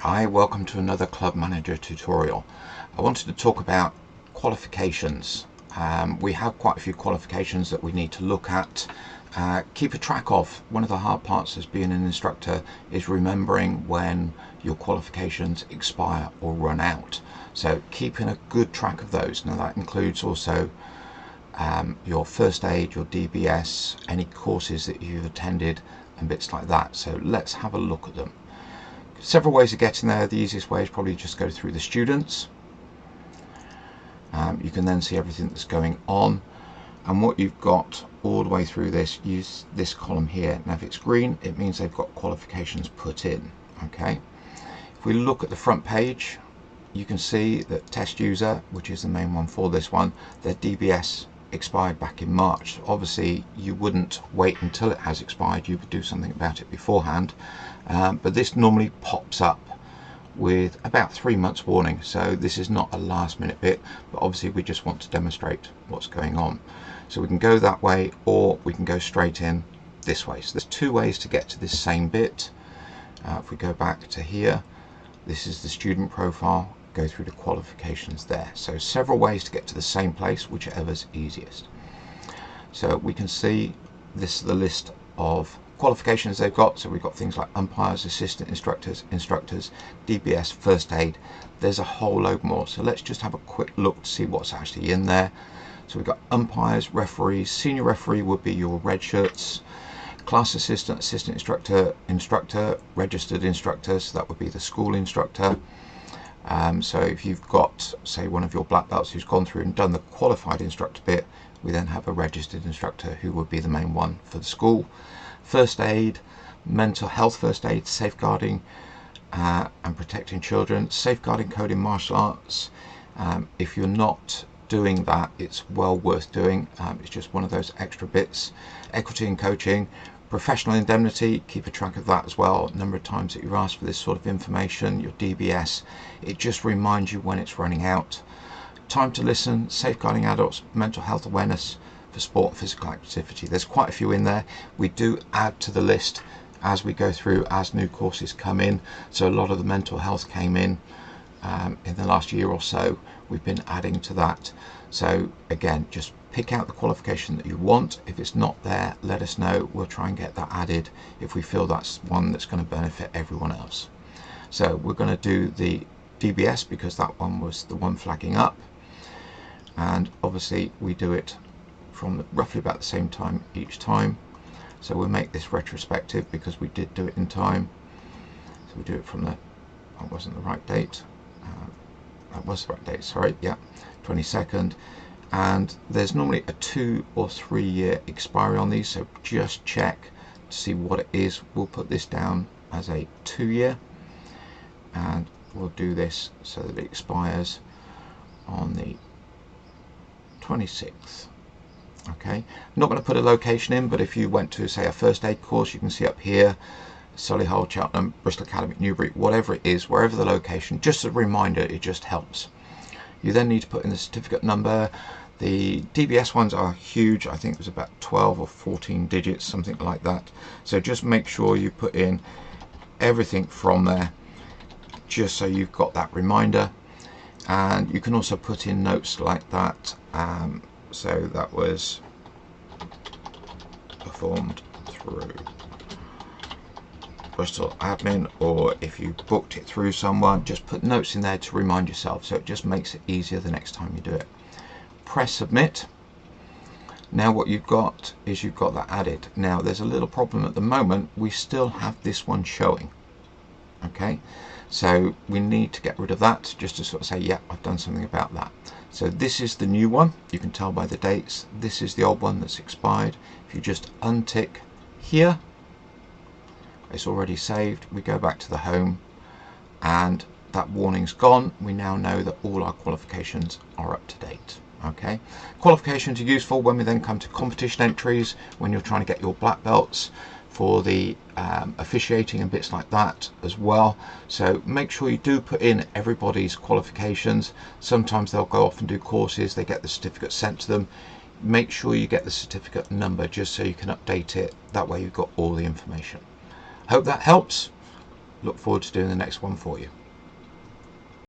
Hi, welcome to another Club Manager tutorial. I wanted to talk about qualifications. We have quite a few qualifications that we need to look at, keep a track of. One of the hard parts as being an instructor is remembering when your qualifications expire or run out. So keeping a good track of those. Now that includes also your first aid, your DBS, any courses that you've attended and bits like that. So let's have a look at them. Several ways of getting there. The easiest way is probably just go through the students. You can then see everything that's going on, and what you've got all the way through this, use this column here. Now if it's green, it means they've got qualifications put in. Okay, if we look at the front page, you can see that test user, which is the main one for this one, their DBS expired back in March. Obviously you wouldn't wait until it has expired, you would do something about it beforehand, but this normally pops up with about 3 months warning, so this is not a last minute bit, but obviously we just want to demonstrate what's going on. So we can go that way, or we can go straight in this way. So there's two ways to get to this same bit. If we go back to here, this is the student profile, go through the qualifications there. So several ways to get to the same place, whichever's easiest. So we can see this is the list of qualifications they've got. So we've got things like umpires, assistant instructors, DBS, first aid. There's a whole load more. So let's just have a quick look to see what's actually in there. So we've got umpires, referees. Senior referee would be your red shirts. Class assistant, assistant instructor, registered instructor, so that would be the school instructor. So if you've got, say, one of your black belts who's gone through and done the qualified instructor bit, we then have a registered instructor who would be the main one for the school. First aid, mental health first aid, safeguarding and protecting children, safeguarding code in martial arts. If you're not doing that, it's well worth doing. It's just one of those extra bits. Equity and coaching, professional indemnity, keep a track of that as well. Number of times that you're asked for this sort of information. Your DBS, it just reminds you when it's running out. Time to listen, safeguarding adults, mental health awareness for sport and physical activity. There's quite a few in there. We do add to the list as we go through, as new courses come in. So a lot of the mental health came in the last year or so. We've been adding to that. So again, just pick out the qualification that you want. If it's not there, let us know. We'll try and get that added if we feel that's one that's going to benefit everyone else. So we're going to do the DBS because that one was the one flagging up, and obviously we do it from roughly about the same time each time. So we'll make this retrospective because we did do it in time. So we do it from the, that wasn't the right date, that was the right date, sorry, yeah, 22nd. And there's normally a 2 or 3 year expiry on these, so just check to see what it is. We'll put this down as a 2 year, and we'll do this so that it expires on the 26th. Okay, I'm not going to put a location in, but if you went to, say, a first aid course, you can see up here Solihull, Cheltenham, Bristol Academy, Newbury, whatever it is, wherever the location, just a reminder, it just helps. You then need to put in the certificate number. The DBS ones are huge. I think it was about 12 or 14 digits, something like that. So just make sure you put in everything from there, just so you've got that reminder. And you can also put in notes like that. So that was performed through Bristol admin, or if you booked it through someone, just put notes in there to remind yourself, so it just makes it easier the next time you do it. Press submit. Now what you've got is you've got that added. Now there's a little problem at the moment, we still have this one showing. Okay, so we need to get rid of that, just to sort of say, yeah, I've done something about that. So this is the new one, you can tell by the dates. This is the old one that's expired. If you just untick here, it's already saved. We go back to the home and that warning's gone. We now know that all our qualifications are up to date. Okay, qualifications are useful when we then come to competition entries, when you're trying to get your black belts for the officiating and bits like that as well. So make sure you do put in everybody's qualifications. Sometimes they'll go off and do courses, they get the certificate sent to them. Make sure you get the certificate number just so you can update it. That way you've got all the information. Hope that helps. look forward to doing the next one for you.